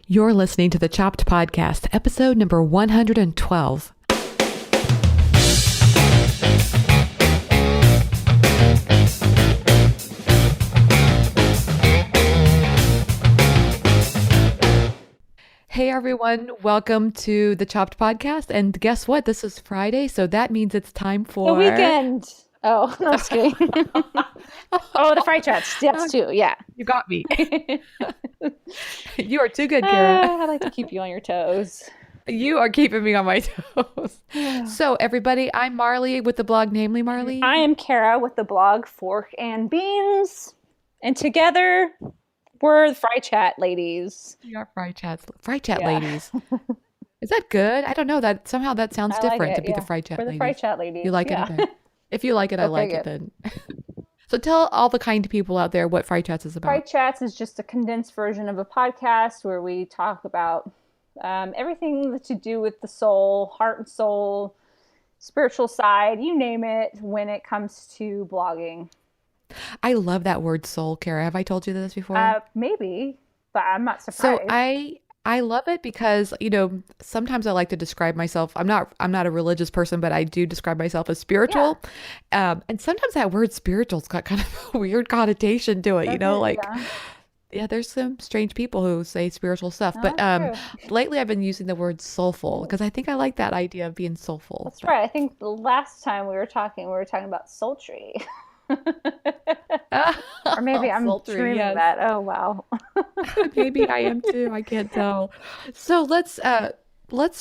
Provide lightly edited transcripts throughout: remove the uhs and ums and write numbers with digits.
You're listening to the Chopped Podcast, episode number 112. Hey everyone, welcome to the Chopped Podcast. And guess what? This is Friday, so that means it's time for the weekend. Oh, no, just kidding. Oh, the FriChats. That's too. Yeah. You got me. You are too good, Cara. I like to keep you on your toes. You are keeping me on my toes. So everybody, I'm Marly with the blog Namely Marly. I am Cara with the blog Fork and Beans. And together, we're the FriChat ladies. We are FriChat ladies. Is that good? I don't know. That somehow that sounds different to be the FriChat we're the ladies. FriChat ladies. You like it? Okay. If you like it, I like it then. So tell all the kind people out there what FriChats is about. FriChats is just a condensed version of a podcast where we talk about everything to do with the soul, heart and soul, spiritual side, you name it, when it comes to blogging. I love that word soul, Cara. Have I told you this before? Maybe, but I'm not surprised. So I love it because, sometimes I like to describe myself. I'm not a religious person, but I do describe myself as spiritual. Yeah. And sometimes that word spiritual's got kind of a weird connotation to it, there's some strange people who say spiritual stuff. But lately I've been using the word soulful because I think I like that idea of being soulful. That's right. I think the last time we were talking about sultry. Or maybe I'm dreaming that. Oh, wow. Maybe I am too. I can't tell. So let's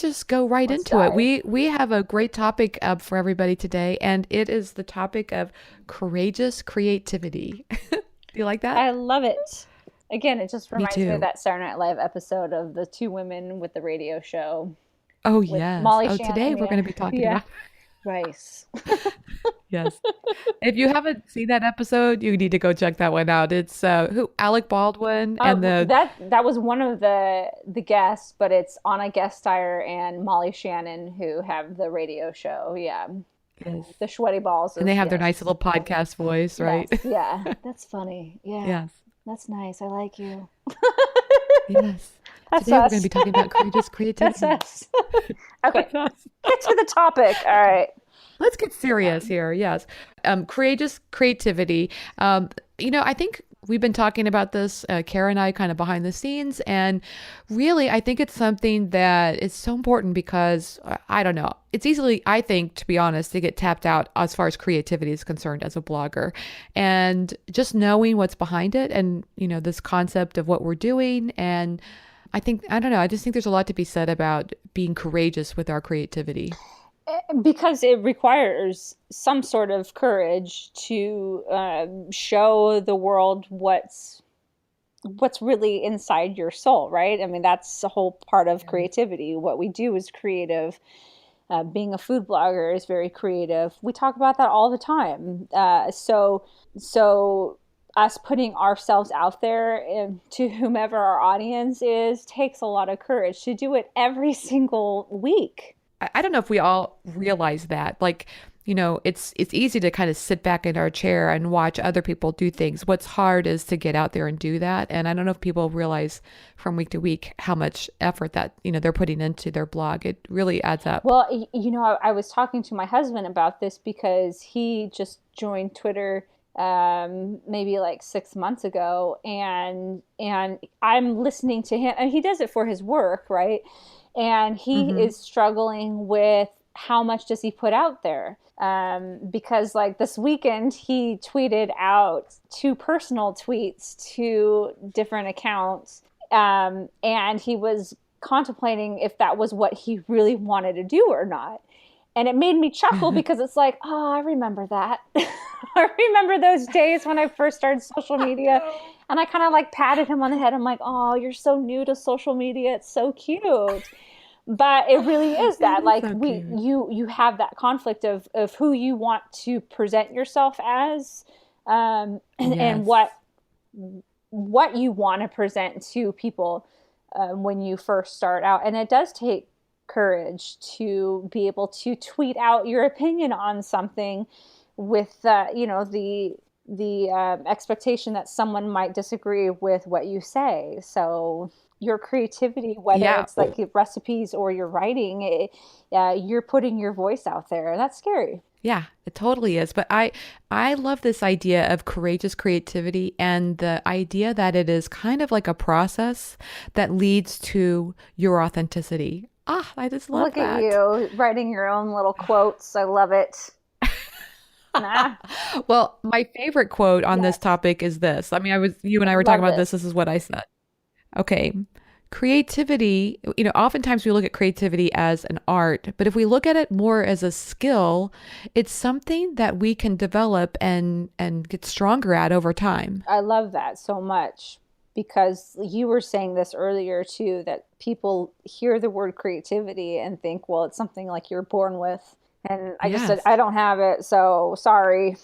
just go right into it. We have a great topic up for everybody today, and it is the topic of courageous creativity. Do you like that? I love it. Again, it just reminds me of that Saturday Night Live episode of the two women with the radio show. Oh, yes. Molly Shannon, today we're going to be talking about rice. Yes. If you haven't seen that episode, you need to go check that one out. It's Alec Baldwin and that was one of the guests, but it's Anna Gasteyer and Molly Shannon who have the radio show. Yeah. Yes. The sweaty balls. And they have their nice little podcast voice, right? Yes. Yeah. That's funny. Yeah. Yes. That's nice. I like you. Yes. That's Today us. we're going to be talking about courageous creativity. That's us. Okay. Get to the topic. All right. Let's get serious here. Yes. Courageous creativity. I think we've been talking about this, Cara and I, kind of behind the scenes. And really, I think it's something that is so important because, I don't know, it's easily, I think, to be honest, to get tapped out as far as creativity is concerned as a blogger. And just knowing what's behind it and, this concept of what we're doing. And I just think there's a lot to be said about being courageous with our creativity. Because it requires some sort of courage to show the world what's really inside your soul, right? I mean, that's the whole part of creativity. What we do is creative. Being a food blogger is very creative. We talk about that all the time. So us putting ourselves out there to whomever our audience is takes a lot of courage to do it every single week. I don't know if we all realize that. It's easy to kind of sit back in our chair and watch other people do things. What's hard is to get out there and do that. And I don't know if people realize from week to week how much effort that, they're putting into their blog. It really adds up. Well, I was talking to my husband about this because he just joined Twitter maybe like 6 months ago. And I'm listening to him, and he does it for his work, right? And he is struggling with how much does he put out there? Because like this weekend, he tweeted out 2 personal tweets to different accounts. And he was contemplating if that was what he really wanted to do or not. And it made me chuckle because it's like, oh, I remember that. I remember those days when I first started social media. And I kind of like patted him on the head. I'm like, oh, you're so new to social media. It's so cute. But it really is that. Like so you have that conflict of who you want to present yourself as, and what you want to present to people when you first start out. And it does take courage to be able to tweet out your opinion on something with the expectation that someone might disagree with what you say. So your creativity, whether Yeah. it's like your recipes or your writing, you're putting your voice out there. And that's scary. Yeah, it totally is. But I love this idea of courageous creativity and the idea that it is kind of like a process that leads to your authenticity. Ah, I just love Look at that. you writing your own little quotes. I love it. Nah, Well, my favorite quote on this yes, topic is this. I mean, you I and I were talking love about this. this. This is what I said. Okay. Creativity, oftentimes we look at creativity as an art, but if we look at it more as a skill, it's something that we can develop and get stronger at over time. I love that so much because you were saying this earlier too, that people hear the word creativity and think, well, it's something like you're born with. And I just said, Yes. I don't have it, so sorry,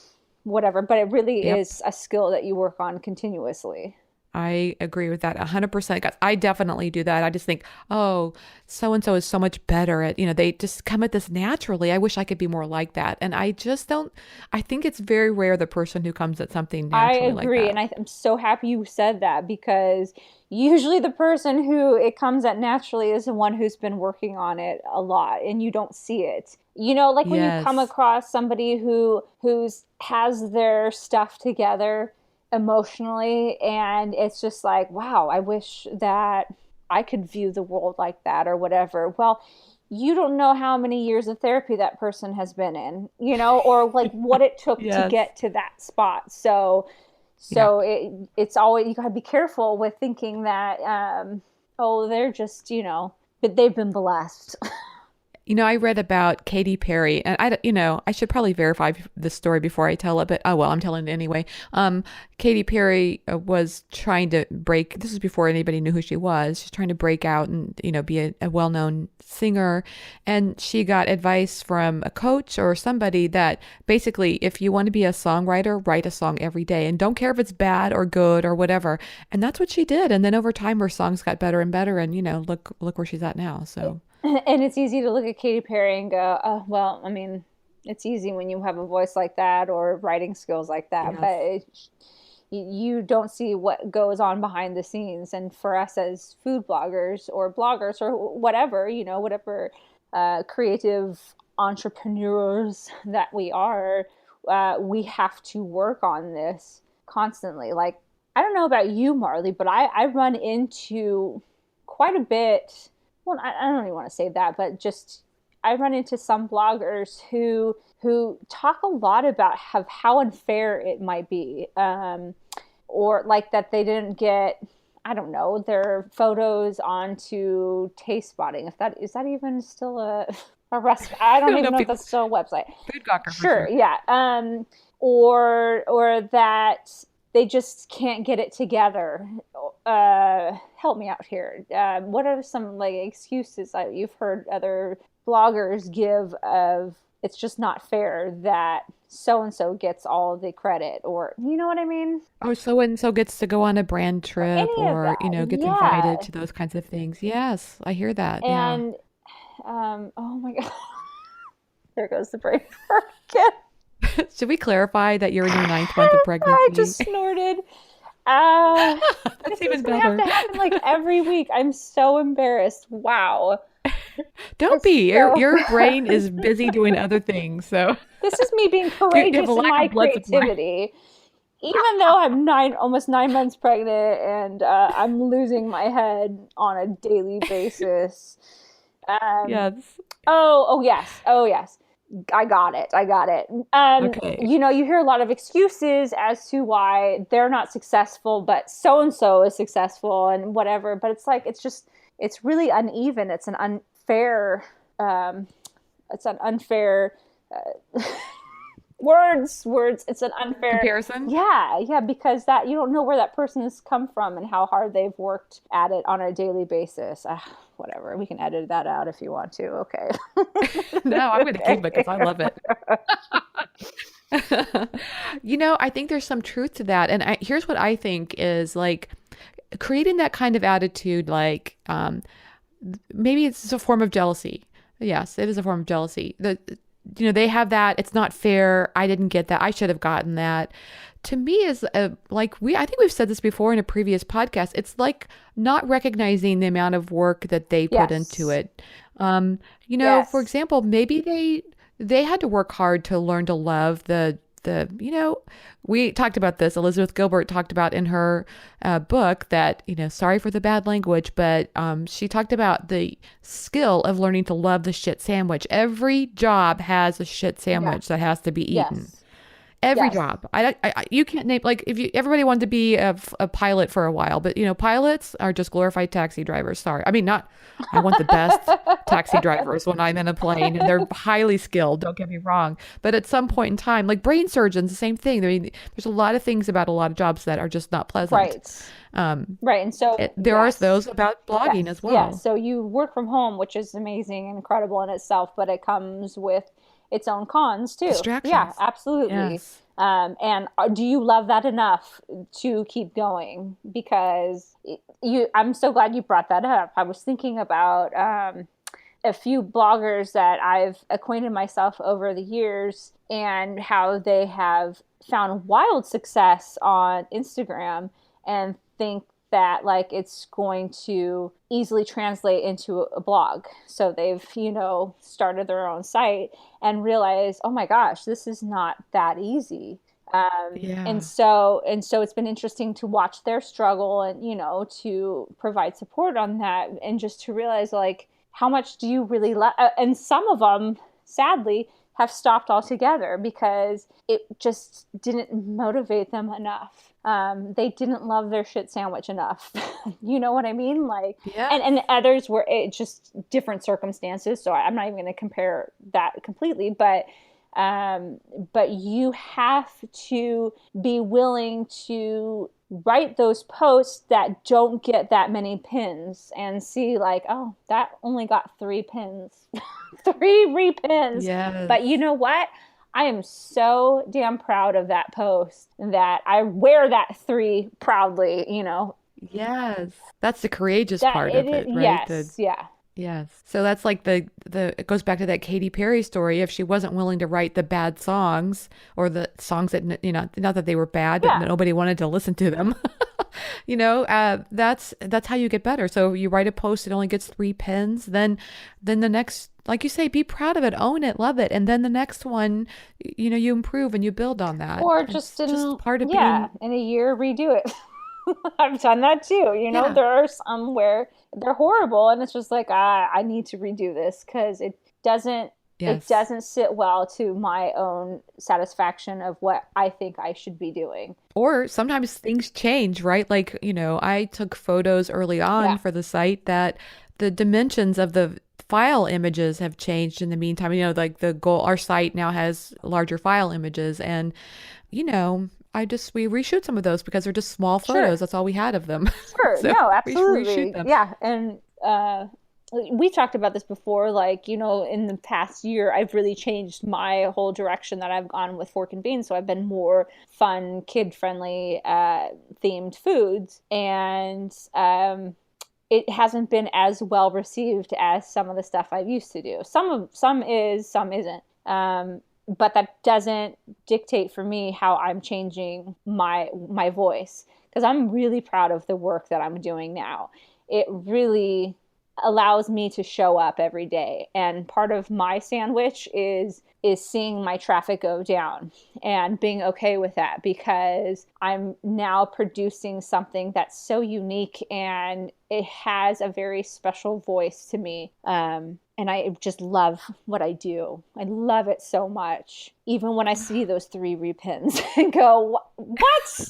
whatever. But it really Yep. is a skill that you work on continuously. I agree with that 100%. 'Cause I definitely do that. I just think, oh, so and so is so much better at, they just come at this naturally. I wish I could be more like that. And I just don't, I think it's very rare the person who comes at something I naturally like agree. that. And I'm so happy you said that because usually the person who it comes at naturally is the one who's been working on it a lot and you don't see it. Like when you come Yes. across somebody who's has their stuff together emotionally and it's just like, wow, I wish that I could view the world like that or whatever. Well, you don't know how many years of therapy that person has been in, or like what it took to Yes. get to that spot. So, Yeah. so it's always, you got to be careful with thinking that, oh, they're just, but they've been blessed. I read about Katy Perry, and I should probably verify this story before I tell it, but oh well, I'm telling it anyway. Katy Perry was trying to break. This was before anybody knew who she was. She's trying to break out and be a well-known singer, and she got advice from a coach or somebody that basically, if you want to be a songwriter, write a song every day, and don't care if it's bad or good or whatever. And that's what she did. And then over time, her songs got better and better, and look where she's at now. So. And it's easy to look at Katy Perry and go, oh, well, I mean, it's easy when you have a voice like that or writing skills like that, but Yes. you don't see what goes on behind the scenes. And for us as food bloggers or bloggers or whatever, whatever creative entrepreneurs that we are, we have to work on this constantly. Like, I don't know about you, Marley, but I run into quite a bit. Well, I don't even want to say that, but just I run into some bloggers who talk a lot about how unfair it might be, or like that they didn't get, I don't know, their photos onto Taste Spotting. If that is that even still a recipe? I I don't don't know even if know if people that's still a website. food gawker for Sure, sure. yeah. Or that they just can't get it together. Help me out here. What are some like excuses that you've heard other bloggers give of it's just not fair that so and so gets all the credit, or you know what I mean? Oh, so and so gets to go on a brand Or trip any of or, that. gets invited Yeah. to those kinds of things. Yes, I hear that. Yeah. And oh my god, there goes the brain fart again. Should we clarify that you're in your ninth month of I pregnancy? just snorted. Uh, That's this is even gonna have better. to happen like every week. I'm so embarrassed. Wow. Don't It's be. Your so your brain is busy doing other things. So this is me being you have a courageous in lack my of blood supply. creativity. Even though I'm almost 9 months pregnant, and I'm losing my head on a daily basis. Um, Yes. oh yes, oh yes. I got it. I got it. Okay. You hear a lot of excuses as to why they're not successful, but so and so is successful and whatever. But it's like it's really uneven. Um, it's an unfair uh, words. It's an unfair. Comparison? Yeah, because that you don't know where that person has come from and how hard they've worked at it on a daily basis. Whatever. We can edit that out if you want to. Okay. No, I'm going to keep it because Okay. I love it. I think there's some truth to that. And here's what I think is like creating that kind of attitude, like maybe it's a form of jealousy. Yes, it is a form of jealousy. they have that. It's not fair. I didn't get that. I should have gotten that. To me is I think we've said this before in a previous podcast. It's like not recognizing the amount of work that they put into Yes. it. For Yes. example, maybe they had to work hard to learn to love we talked about this. Elizabeth Gilbert talked about in her book that, sorry for the bad language, but she talked about the skill of learning to love the shit sandwich. Every job has a shit Yeah. sandwich that has to be eaten. Yes. Every Yes. job. You can't name, like, if you everybody wanted to be a pilot for a while, but pilots are just glorified taxi drivers. Sorry, I mean not. I want the best taxi drivers when I'm in a plane, and they're highly skilled. Don't get me wrong, but at some point in time, like brain surgeons, the same thing. I mean, there's a lot of things about a lot of jobs that are just not pleasant. Right. Um, Right. And so, there are yes. those about blogging Yes. as Yes. well. So you work from home, which is amazing and incredible in itself, but it comes with its own cons too. Yeah, Distractions. absolutely. Yes. And do you love that enough to keep going? Because I'm so glad you brought that up. I was thinking about a few bloggers that I've acquainted myself over the years and how they have found wild success on Instagram and think that like it's going to easily translate into a blog. So they've, started their own site and realized, oh my gosh, this is not that easy. And Yeah. so it's been interesting to watch their struggle and to provide support on that and just to realize like how much do you really love, and some of them sadly have stopped altogether because it just didn't motivate them enough. They didn't love their shit sandwich enough. You know what I mean? Like, Yes. and others were it just different circumstances. So I'm not even going to compare that completely, but you have to be willing to write those posts that don't get that many pins and see like, oh, that only got 3 pins, three repins. Yes. But you know what? I am so damn proud of that post that I wear that three proudly. Yes. That's the courageous That part it of is, it, right? yes, yeah. Yes. So that's like the it goes back to that Katy Perry story. If she wasn't willing to write the bad songs or the songs that, not that they were bad, but Yeah, nobody wanted to listen to them, that's how you get better. So you write a post, it only gets 3 pins. Then the next, like you say, be proud of it, own it, love it. And then the next one, you improve and you build on that. or just It's just in, part of yeah, being, in a year redo it. I've done that too. yeah. There are some where they're horrible, and it's just like I need to redo this because doesn't it Yes. doesn't sit well to my own satisfaction of what I think I should be doing. Or sometimes things change, right? Like, I took photos early on Yeah, for the site that the dimensions of the file images have changed in the meantime. Like our site now has larger file images and, we reshoot some of those because they're just small photos. sure, That's all we had of them. sure, So no, we reshoot absolutely, them. yeah, and we talked about this before. Like in the past year, I've really changed my whole direction that I've gone with Fork and Beans. So I've been more fun, kid friendly, themed foods, and it hasn't been as well received as some of the stuff I used to do. Some is, some isn't. But that doesn't dictate for me how I'm changing my voice because I'm really proud of the work that I'm doing now. It really allows me to show up every day, and part of my sandwich is seeing my traffic go down and being okay with that because I'm now producing something that's so unique and it has a very special voice to me. And I just love what I do. I love it so much. Even when I see those 3 repins and go, what?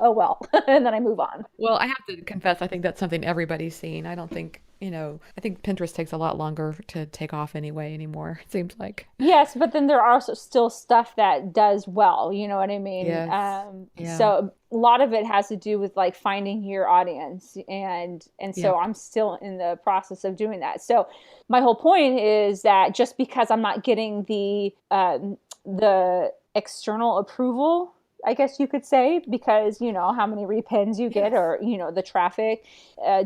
Oh, well. And then I move on. Well, I have to confess, I think that's something everybody's seen. I don't think, I think Pinterest takes a lot longer to take off anymore, it seems like. Yes, but then there are also still stuff that does well. You know what I mean? Yes. Yeah. So a lot of it has to do with like finding your audience, and so Yep. I'm still in the process of doing that. So my whole point is that just because I'm not getting the external approval I guess you could say, because, how many repins you get, Yes. or, the traffic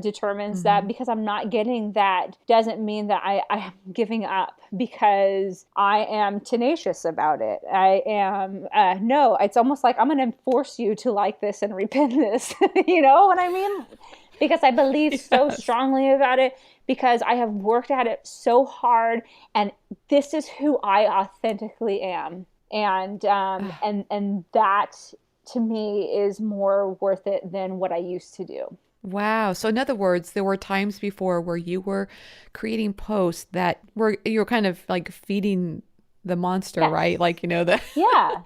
determines that. Hmm. Because I'm not getting that doesn't mean that I'm giving up, because I am tenacious about it. I am, no, it's almost like I'm going to force you to like this and repin this. You know what I mean? Because I believe so Yes. strongly about it, because I have worked at it so hard, and this is who I authentically am. And that, to me, is more worth it than what I used to do. Wow. So in other words, there were times before where you were creating posts that were you were kind of like feeding the monster, right? Yes. Like, the Yeah.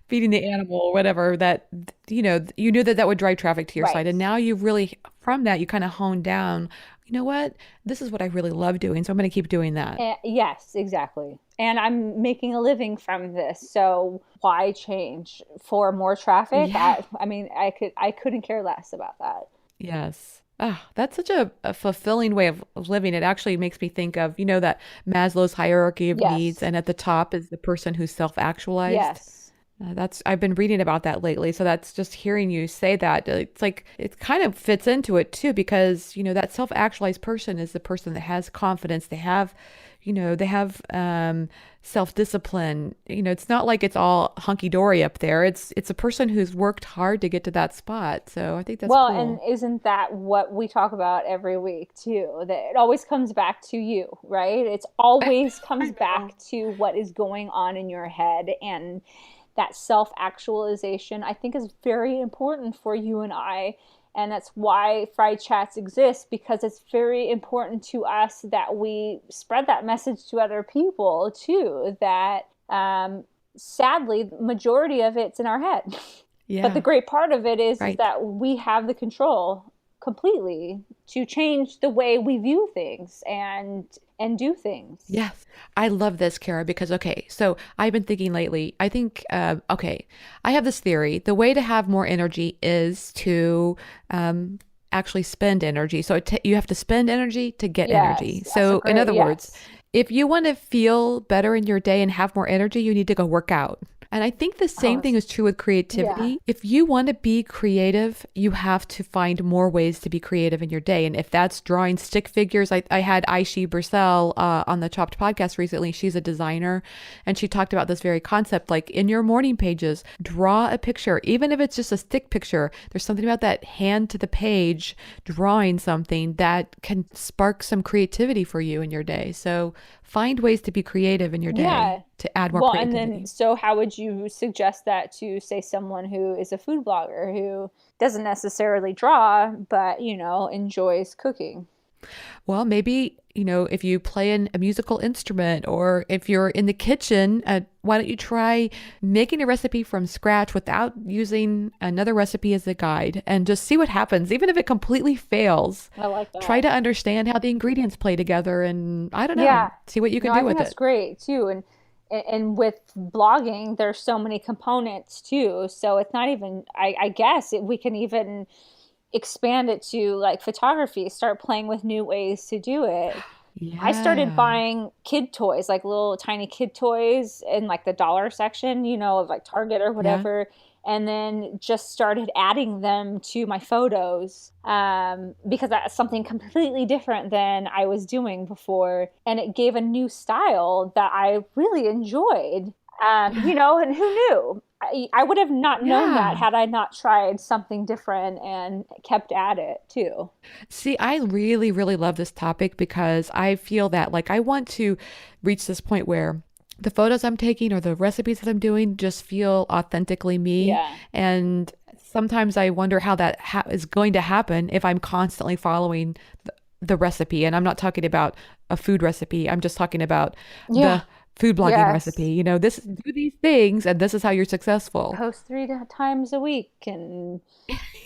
feeding the animal or whatever that, you knew that that would drive traffic to your site. Right. And now you really, from that, you kind of honed down, you know what? This is what I really love doing. So I'm going to keep doing that. Yes, exactly. And I'm making a living from this, so why change for more traffic? Yeah. I mean, I couldn't care less about that. Yes. Oh, that's such a fulfilling way of living. It actually makes me think of, that Maslow's hierarchy of needs, Yes. and at the top is the person who's self-actualized. Yes. I've been reading about that lately. So that's just hearing you say that. It's like it kind of fits into it too, because, that self-actualized person is the person that has confidence. They have self-discipline. It's not like it's all hunky-dory up there. It's a person who's worked hard to get to that spot. So I think that's Well, and cool. isn't that what we talk about every week too? That it always comes back to you, right? It's always comes I know. back to what is going on in your head, and that self-actualization, I think, is very important for you and I. And that's why FriChats exists, because it's very important to us that we spread that message to other people too, that sadly the majority of it's in our head. But the Yeah, great part of it is right. that we have the control completely to change the way we view things and do things. Yes, I love this, Kara, because okay, so I've been thinking lately. I think, okay, I have this theory. The way to have more energy is to actually spend energy. So you have to spend energy to get energy. Yes, that's a So, in great other words, yes. if you want to feel better in your day and have more energy, you need to go work out. And I think the Oh, same thing is true with yeah. creativity. If you want to be creative, you have to find more ways to be creative in your day. And if that's drawing stick figures, I had Aishi Bursell on the Chopped podcast recently. She's a designer, and she talked about this very concept. Like in your morning pages, draw a picture, even if it's just a stick picture. There's something about that hand to the page drawing something that can spark some creativity for you in your day. So find ways to be creative in your day Yeah. to add more Well, and then, creativity. so how would you suggest that to, say, someone who is a food blogger who doesn't necessarily draw, but, enjoys cooking? Well, maybe, if you play a musical instrument, or if you're in the kitchen, why don't you try making a recipe from scratch without using another recipe as a guide, and just see what happens. Even if it completely fails, I like try that. to understand how the ingredients play together, and I don't know, Yeah. see what you No, can I do think with that's it. great too. And with blogging, there's so many components too. So it's not even, I guess we can even expand it to like photography, start playing with new ways to do it. I started Yeah. buying kid toys, like little tiny kid toys in like the dollar section, of like Target or Yeah. whatever, and then just started adding them to my photos, because that's something completely different than I was doing before. And it gave a new style that I really enjoyed. And who knew? I would have not known that Yeah. had I not tried something different and kept at it too. See, I really, really love this topic because I feel that like I want to reach this point where the photos I'm taking or the recipes that I'm doing just feel authentically me. Yeah. And sometimes I wonder how that is going to happen if I'm constantly following the recipe. And I'm not talking about a food recipe, I'm just talking about Yeah. the food blogging recipe. Yes. This do these things and this is how you're successful. Post three times a week and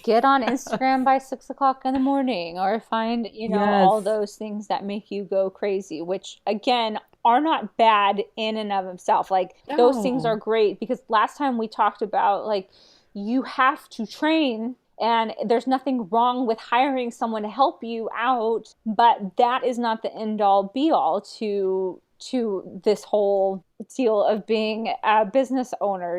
get on Instagram by 6 o'clock in the morning, or find, all Yes. those things that make you go crazy, which again are not bad in and of themselves. Like, those things are No. great, because last time we talked about, like, you have to train, and there's nothing wrong with hiring someone to help you out, but that is not the end all be all to this whole deal of being a business owner.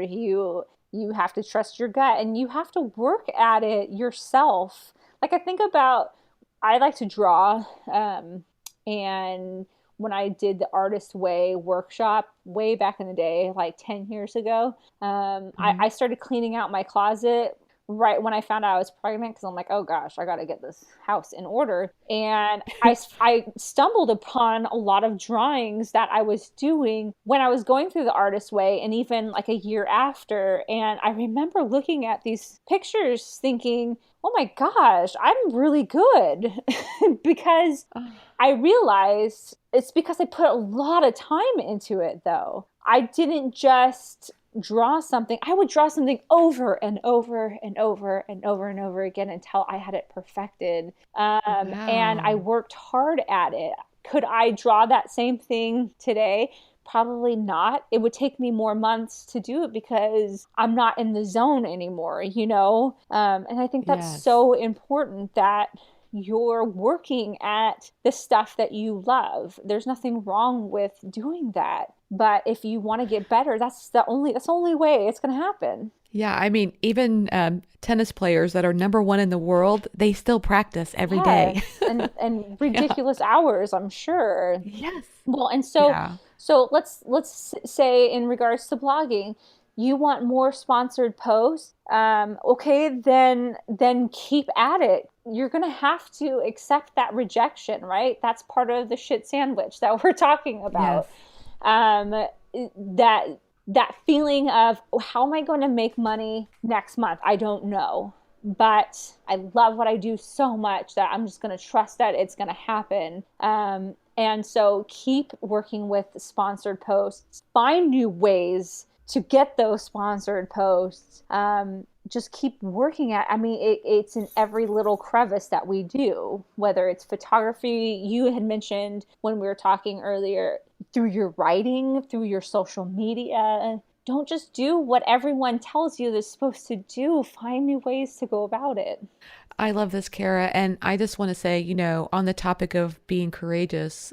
You have to trust your gut, and you have to work at it yourself. Like, I think about, I like to draw, and when I did the Artist Way workshop way back in the day, like 10 years ago, Mhm. I started cleaning out my closet right when I found out I was pregnant, because I'm like, oh gosh, I got to get this house in order. And I stumbled upon a lot of drawings that I was doing when I was going through the Artist Way, and even like a year after. And I remember looking at these pictures thinking, oh my gosh, I'm really good. Because Oh, I realized it's because I put a lot of time into it, though. I didn't just draw something, I would draw something over and over and over and over and over again until I had it perfected. And I wow. worked hard at it. Could I draw that same thing today? Probably not. It would take me more months to do it because I'm not in the zone anymore, you know? And I think that's Yes. so important that you're working at the stuff that you love. There's nothing wrong with doing that. But if you want to get better, that's the only way it's going to happen. Yeah, I mean, even tennis players that are number one in the world, they still practice every day. Yes, and Yeah. ridiculous hours, I'm sure. Yes. Well, and Yeah. so let's say in regards to blogging, you want more sponsored posts. Okay, then keep at it. You're gonna have to accept that rejection, right? That's part of the shit sandwich that we're talking Yes. about. Um, that that feeling of, oh, how am I going to make money next month? I don't know, but I love what I do so much that I'm just going to trust that it's going to happen. And so keep working with sponsored posts, find new ways to get those sponsored posts. Just keep working at, I mean, it's in every little crevice that we do, whether it's photography. You had mentioned when we were talking earlier, through your writing, through your social media. Don't just do what everyone tells you they're supposed to do. Find new ways to go about it. I love this, Kara. And I just want to say, on the topic of being courageous,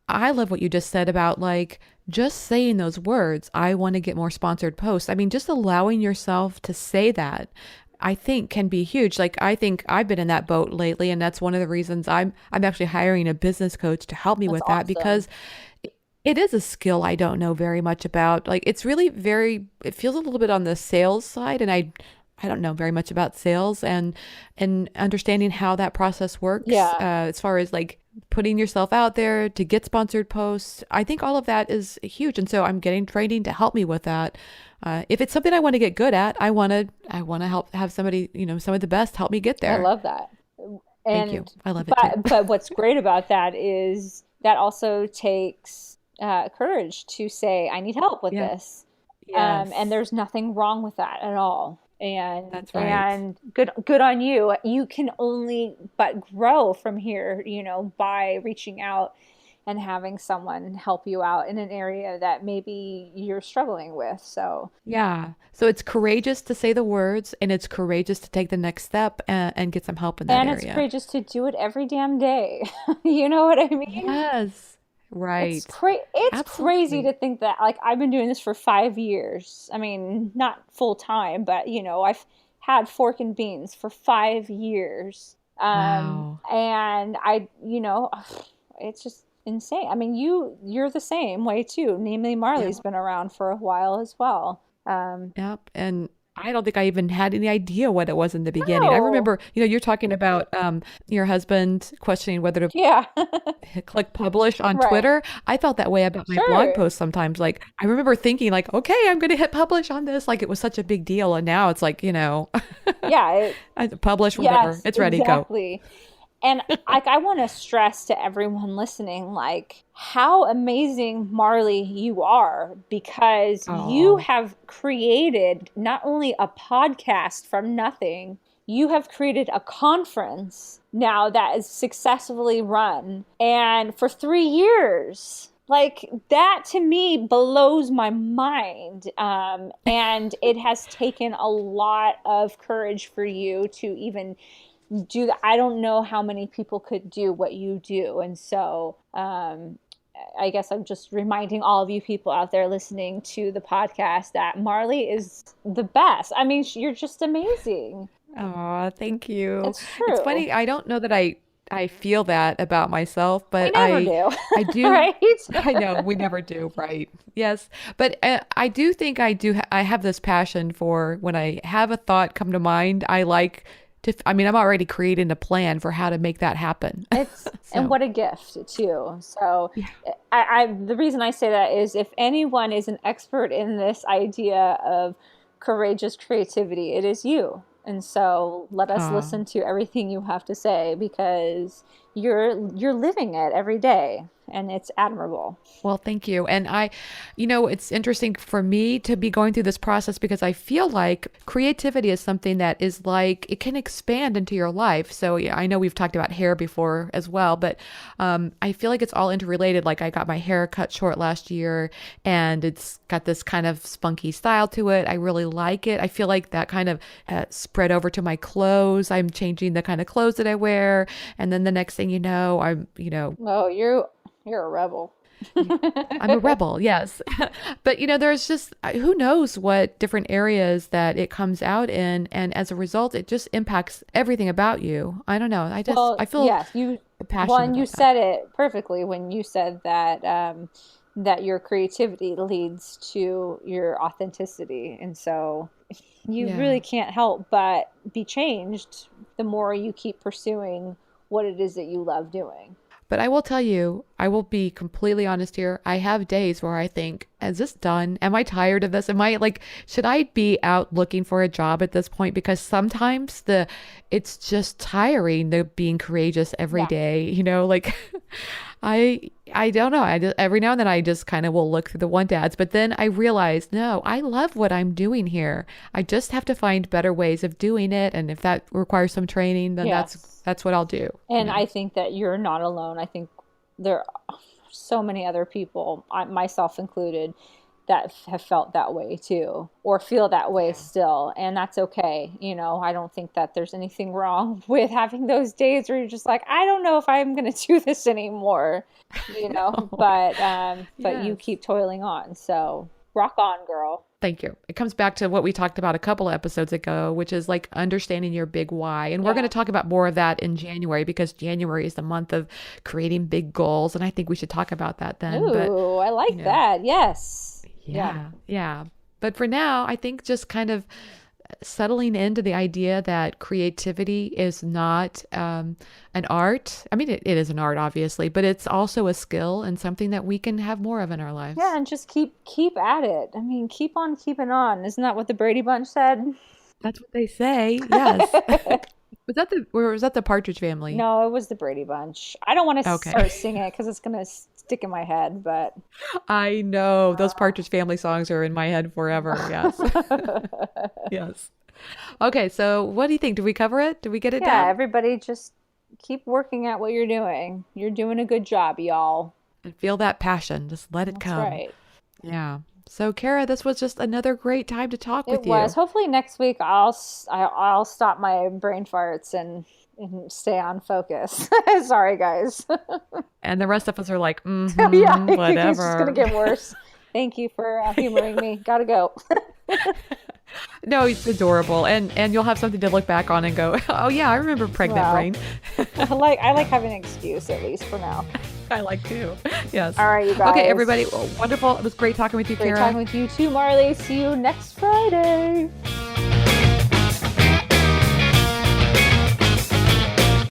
I love what you just said about like just saying those words. I want to get more sponsored posts. I mean, just allowing yourself to say that, I think can be huge. Like I think I've been in that boat lately, and that's one of the reasons I'm actually hiring a business coach to help me That's with that awesome. because it is a skill I don't know very much about. Like it's really it feels a little bit on the sales side, and I don't know very much about sales and understanding how that process works Yeah. as far as like putting yourself out there to get sponsored posts. I think all of that is huge, and so I'm getting training to help me with that. If it's something I want to get good at, I want to help have somebody, some of the best help me get I there. love that. Thank you. And I love it too. but what's great about that is that also takes courage to say, I need help with Yeah. this. And Yes, there's nothing wrong with that at all. that's right. And good on you. You can only but grow from here, by reaching out and having someone help you out in an area that maybe you're struggling with. So, Yeah. So it's courageous to say the words and it's courageous to take the next step and get some help in that and it's area. courageous to do it every damn day. You know what I mean? Yes. Right. It's crazy Absolutely. to think that, like, I've been doing this for 5 years. I mean, not full time, but I've had Fork and Beans for 5 years. Wow. And it's just insane. I mean, you're the same way too. Namely, Yeah. Marley's been around for a while as well. Yep. And I don't think I even had any idea what it was in the beginning. I No, remember, you're talking about your husband questioning whether to yeah, click publish on right, Twitter. I felt that way about my blog sure, posts sometimes. Like I remember thinking like, okay, I'm going to hit publish on this. Like it was such a big deal. And now it's like, yeah, I publish, whatever. yes, It's ready, go. exactly. And like, I want to stress to everyone listening, like, how amazing, Marley, you are, because you Oh, have created not only a podcast from nothing, you have created a conference now that is successfully run, and for 3 years. Like, that to me blows my mind. And it has taken a lot of courage for you to even do that. I don't know how many people could do what you do. And so, I guess I'm just reminding all of you people out there listening to the podcast that Marly is the best. I mean, you're just amazing. Oh, thank you. It's It's true. funny. I don't know that I feel that about myself, We but never do, I do. right? I know we never do, right? Yes, but I do think I have this passion for when I have a thought come to mind. I like to. I mean, I'm already creating a plan for how to make that happen. And So what a gift too. So yeah. the reason I say that is if anyone is an expert in this idea of courageous creativity, it is you. And so let us Oh. listen to everything you have to say because you're living it every day and it's admirable. Well, thank you. And it's interesting for me to be going through this process because I feel like creativity is something that is like it can expand into your life. So yeah, I know we've talked about hair before as well, but I feel like it's all interrelated. Like I got my hair cut short last year and it's got this kind of spunky style to it. I really like it. I feel like that kind of spread over to my clothes. I'm changing the kind of clothes that I wear. And then the next thing you know, Oh, you're a rebel. I'm a rebel, yes. But there's just who knows what different areas that it comes out in, and as a result, it just impacts everything about you. I don't know. I Well, feel yes, passionate you about that. said it perfectly when you said that that your creativity leads to your authenticity, and so you really Yeah. can't help but be changed the more you keep pursuing what it is that you love doing. But I will tell you, I will be completely honest here. I have days where I think, is this done? Am I tired of this? Am I like, should I be out looking for a job at this point? Because sometimes it's just tiring the being courageous every Yeah. day, like I don't know. Every now and then I just kind of will look through the want ads, but then I realize, no, I love what I'm doing here. I just have to find better ways of doing it. And if that requires some training, then Yes. that's what I'll do, And I think that you're not alone. I think there are so many other people, myself included, that have felt that way too, or feel that way still. And that's okay. I don't think that there's anything wrong with having those days where you're just like, I don't know if I'm going to do this anymore, No. but you Yes. keep toiling on. So rock on, girl. Thank you. It comes back to what we talked about a couple of episodes ago, which is like understanding your big why. And we're going Yeah. to talk about more of that in January because January is the month of creating big goals. And I think we should talk about that then. But, Ooh, I you like know, that. Yes. Yeah. yeah. But for now, I think just kind of settling into the idea that creativity is not an art. I mean, it is an art, obviously, but it's also a skill and something that we can have more of in our Yeah, lives. and just keep at it. I mean, keep on keeping on. Isn't that what the Brady Bunch said? That's what they say. Yes. Was that the Partridge Family? No, it was the Brady Bunch. I don't want to start Okay. singing it because it's gonna stick in my head, but I know those Partridge Family songs are in my head forever. Yes. Yes. Okay, so what do you think? Did we cover it? Did we get it yeah, down? everybody just keep working at what you're doing. You're doing a good job, y'all. And feel that passion. Just let it That's come. right. Yeah. So, Kara, this was just another great time to talk It with was. you. Hopefully next week I'll stop my brain farts and stay on focus. Sorry, guys. And the rest of us are like, Yeah, it's just gonna whatever. get worse. Thank you for humoring me. Gotta go. No, it's adorable. And you'll have something to look back on and go, oh, yeah, I remember pregnant Well, brain. I like having an excuse at least for now. I like to. Yes. All right, you Okay, guys. everybody. Well, wonderful. It was great talking with you, Great Kara. talking with you too, Marly. See you next Friday.